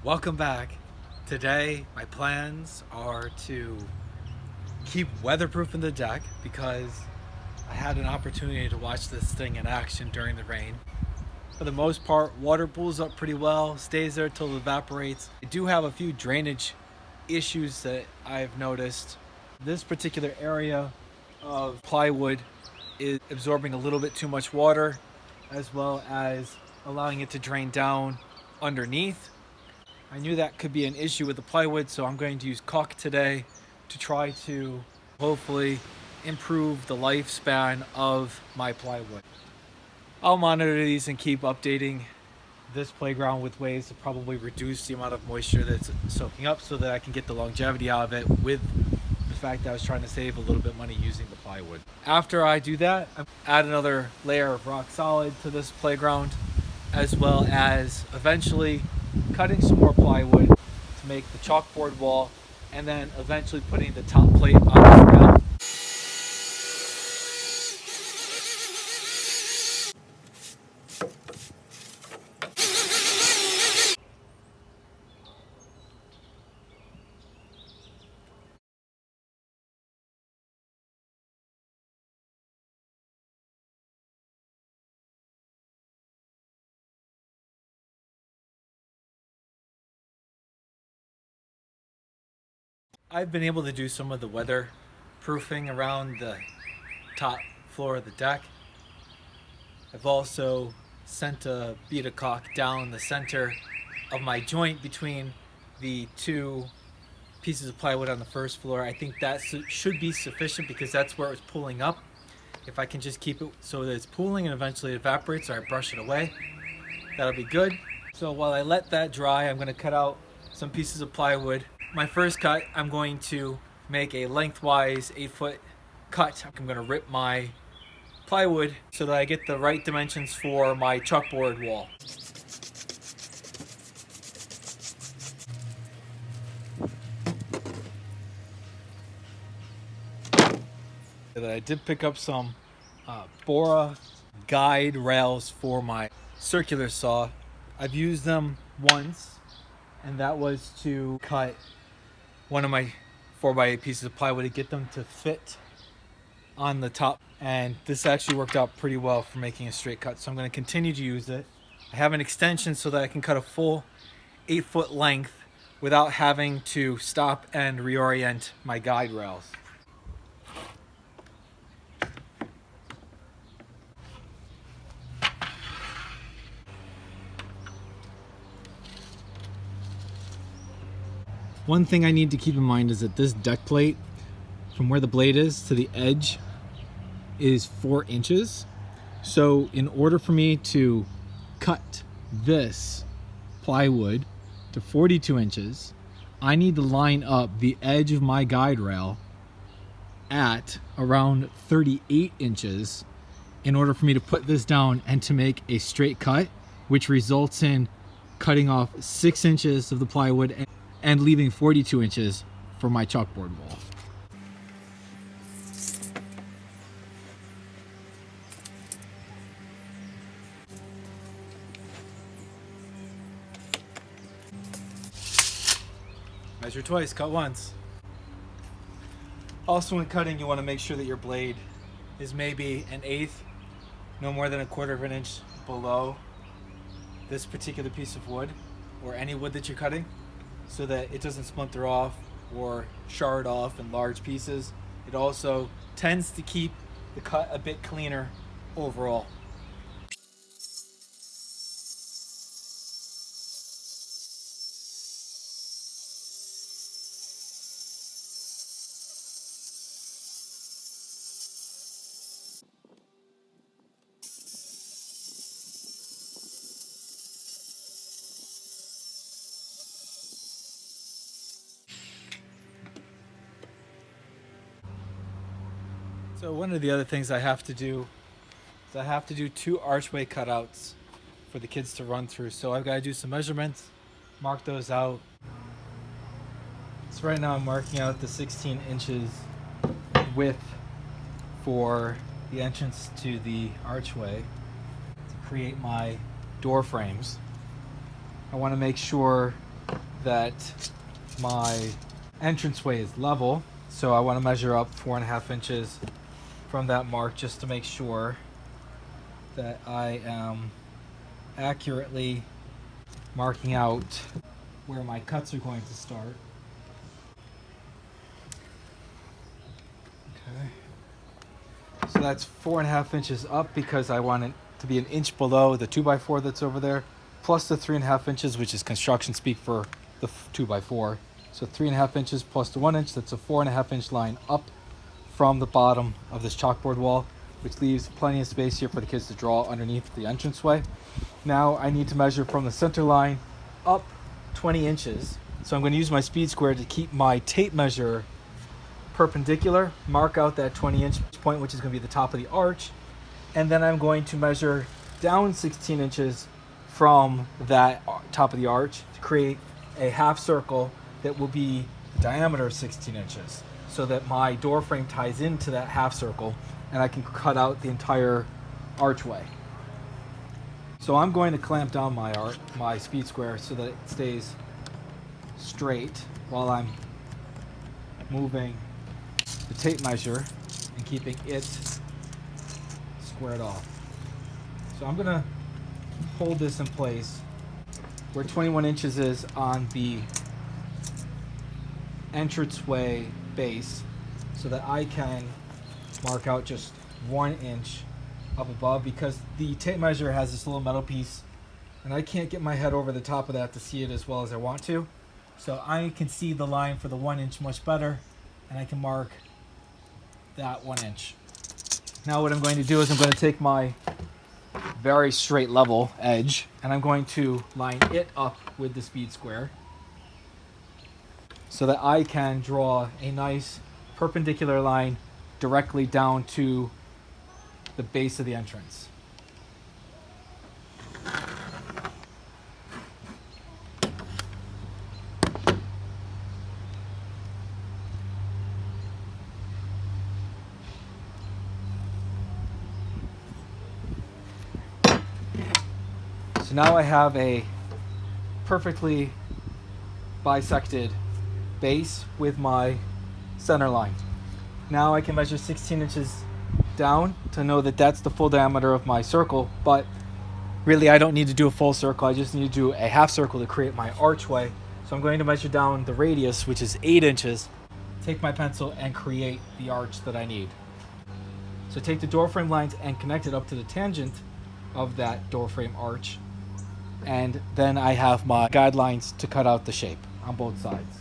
Welcome back. Today my plans are to keep weatherproofing the deck because I had an opportunity to watch this thing in action during the rain. For the most part, water pools up pretty well, stays there till it evaporates. I do have a few drainage issues that I've noticed. This particular area of plywood is absorbing a little bit too much water, as well as allowing it to drain down underneath. I knew that could be an issue with the plywood, so I'm going to use caulk today to try to hopefully improve the lifespan of my plywood. I'll monitor these and keep updating this playground with ways to probably reduce the amount of moisture that's soaking up so that I can get the longevity out of it, with the fact that I was trying to save a little bit of money using the plywood. After I do that, I add another layer of rock solid to this playground, as well as eventually cutting some more plywood to make the chalkboard wall, and then eventually putting the top plate on the rail. I've been able to do some of the weatherproofing around the top floor of the deck. I've also sent a bead of caulk down the center of my joint between the two pieces of plywood on the first floor. I think that should be sufficient because that's where it was pulling up. If I can just keep it so that it's pooling and eventually it evaporates, or I brush it away, that'll be good. So while I let that dry, I'm going to cut out some pieces of plywood. My first cut, I'm going to make a lengthwise 8-foot cut. I'm going to rip my plywood so that I get the right dimensions for my chalkboard wall. I did pick up some Bora guide rails for my circular saw. I've used them once, and that was to cut one of my 4x8 pieces of plywood to get them to fit on the top, and this actually worked out pretty well for making a straight cut, so I'm going to continue to use it. I have an extension so that I can cut a full 8-foot length without having to stop and reorient my guide rails. One thing I need to keep in mind is that this deck plate, from where the blade is to the edge, is 4 inches. So in order for me to cut this plywood to 42 inches, I need to line up the edge of my guide rail at around 38 inches in order for me to put this down and to make a straight cut, which results in cutting off 6 inches of the plywood and leaving 42 inches for my chalkboard wall. Measure twice, cut once. Also, when cutting, you want to make sure that your blade is maybe 1/8, no more than 1/4 of an inch below this particular piece of wood, or any wood that you're cutting, so that it doesn't splinter off or shard off in large pieces. It also tends to keep the cut a bit cleaner overall. So one of the other things I have to do is I have to do 2 archway cutouts for the kids to run through. So I've got to do some measurements, mark those out. So right now I'm marking out the 16 inches width for the entrance to the archway to create my door frames. I want to make sure that my entranceway is level. So I want to measure up 4.5 inches from that mark just to make sure that I am accurately marking out where my cuts are going to start. Okay. So that's 4.5 inches up because I want it to be an inch below the 2x4 that's over there, plus the 3.5 inches, which is construction speak for the 2x4. So 3.5 inches plus the 1 inch, that's a 4.5 inch line up from the bottom of this chalkboard wall, which leaves plenty of space here for the kids to draw underneath the entranceway. Now I need to measure from the center line up 20 inches. So I'm going to use my speed square to keep my tape measure perpendicular, mark out that 20-inch point, which is going to be the top of the arch, and then I'm going to measure down 16 inches from that top of the arch to create a half circle that will be the diameter of 16 inches, so that my door frame ties into that half circle and I can cut out the entire archway. So I'm going to clamp down my speed square so that it stays straight while I'm moving the tape measure and keeping it squared off. So I'm gonna hold this in place where 21 inches is on the entranceway base so that I can mark out just 1 inch up above, because the tape measure has this little metal piece and I can't get my head over the top of that to see it as well as I want to. So I can see the line for the 1 inch much better, and I can mark that 1 inch. Now what I'm going to do is I'm going to take my very straight level edge and I'm going to line it up with the speed square so that I can draw a nice perpendicular line directly down to the base of the entrance. So now I have a perfectly bisected base with my center line. Now I can measure 16 inches down to know that that's the full diameter of my circle, but really I don't need to do a full circle, I just need to do a half circle to create my archway. So I'm going to measure down the radius, which is 8 inches, take my pencil and create the arch that I need. So take the door frame lines and connect it up to the tangent of that door frame arch, and then I have my guidelines to cut out the shape on both sides.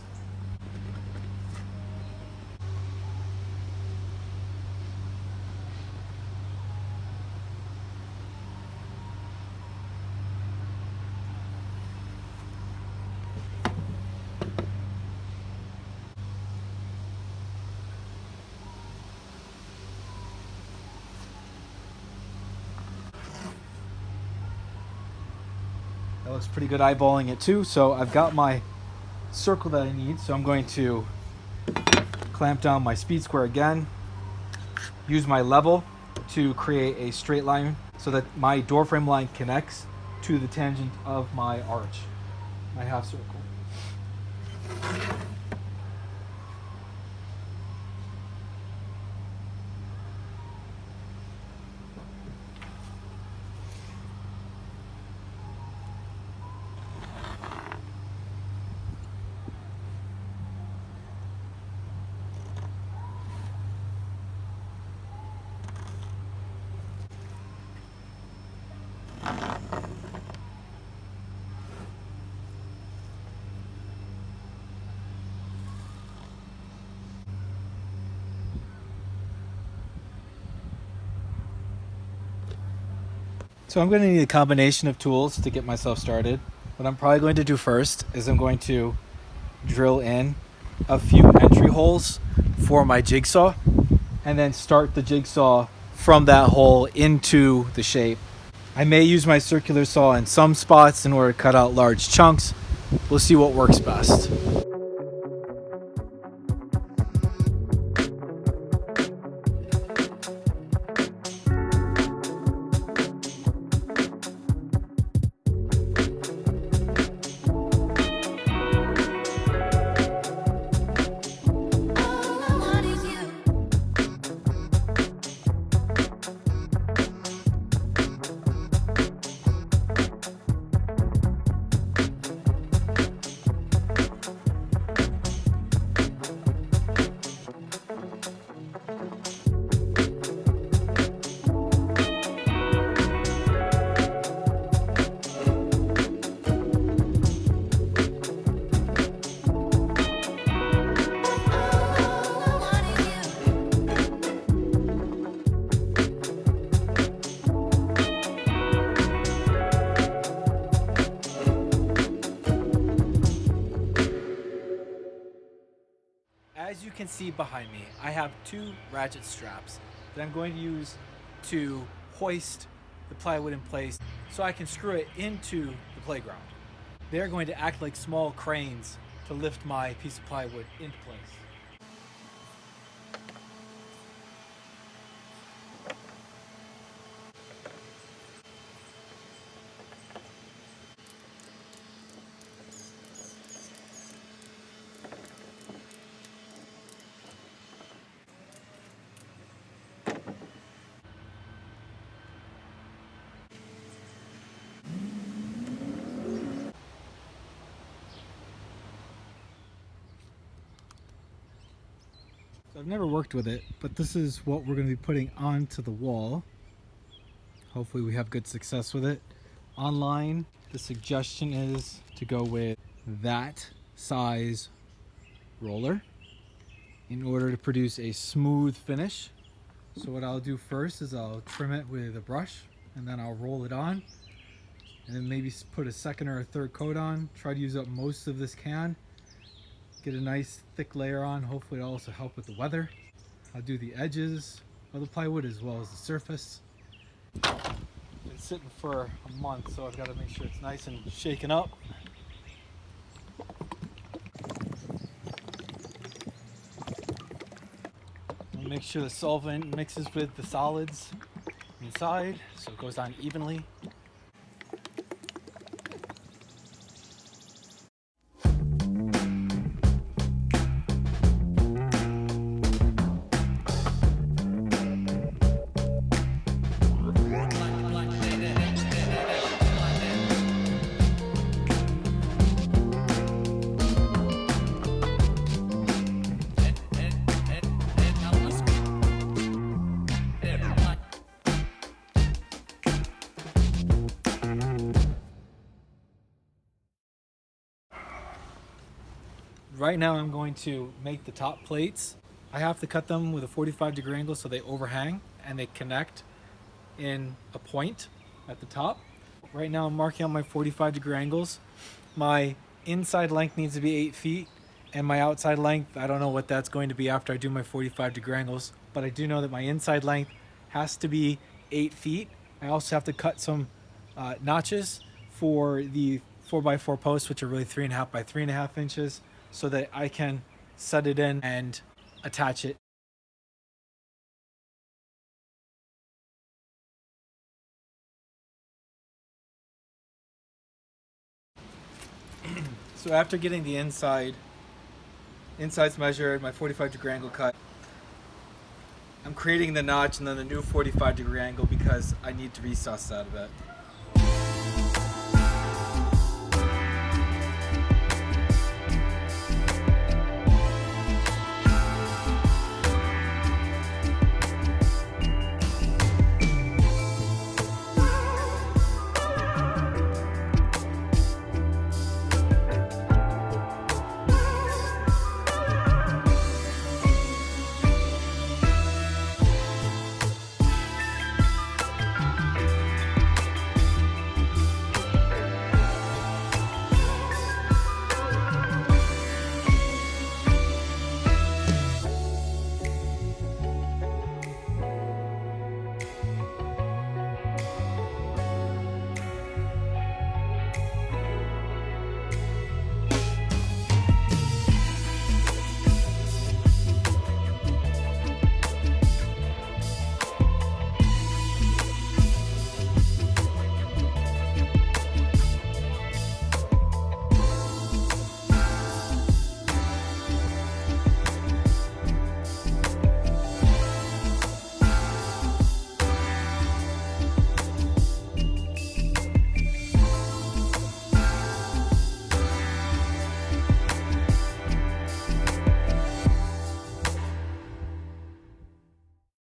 That looks pretty good eyeballing it too. So I've got my circle that I need. So I'm going to clamp down my speed square again, use my level to create a straight line so that my door frame line connects to the tangent of my arch, my half circle. So I'm going to need a combination of tools to get myself started. What I'm probably going to do first is I'm going to drill in a few entry holes for my jigsaw and then start the jigsaw from that hole into the shape. I may use my circular saw in some spots in order to cut out large chunks. We'll see what works best. As you can see behind me, I have 2 ratchet straps that I'm going to use to hoist the plywood in place so I can screw it into the playground. They're going to act like small cranes to lift my piece of plywood into place. So I've never worked with it, but this is what we're going to be putting onto the wall. Hopefully we have good success with it. Online, the suggestion is to go with that size roller in order to produce a smooth finish. So what I'll do first is I'll trim it with a brush and then I'll roll it on and then maybe put a second or a third coat on. Try to use up most of this can. Get a nice thick layer on. Hopefully it'll also help with the weather. I'll do the edges of the plywood as well as the surface. Been sitting for a month, so I've got to make sure it's nice and shaken up. And make sure the solvent mixes with the solids inside so it goes on evenly. Right now I'm going to make the top plates. I have to cut them with a 45-degree angle so they overhang and they connect in a point at the top. Right now I'm marking out my 45-degree angles. My inside length needs to be 8 feet and my outside length, I don't know what that's going to be after I do my 45-degree angles, but I do know that my inside length has to be 8 feet. I also have to cut some notches for the 4x4 posts, which are really 3.5 by 3.5 inches, so that I can set it in and attach it. So after getting the insides measured, my 45-degree angle cut, I'm creating the notch and then the new 45-degree angle because I need to recess out of it.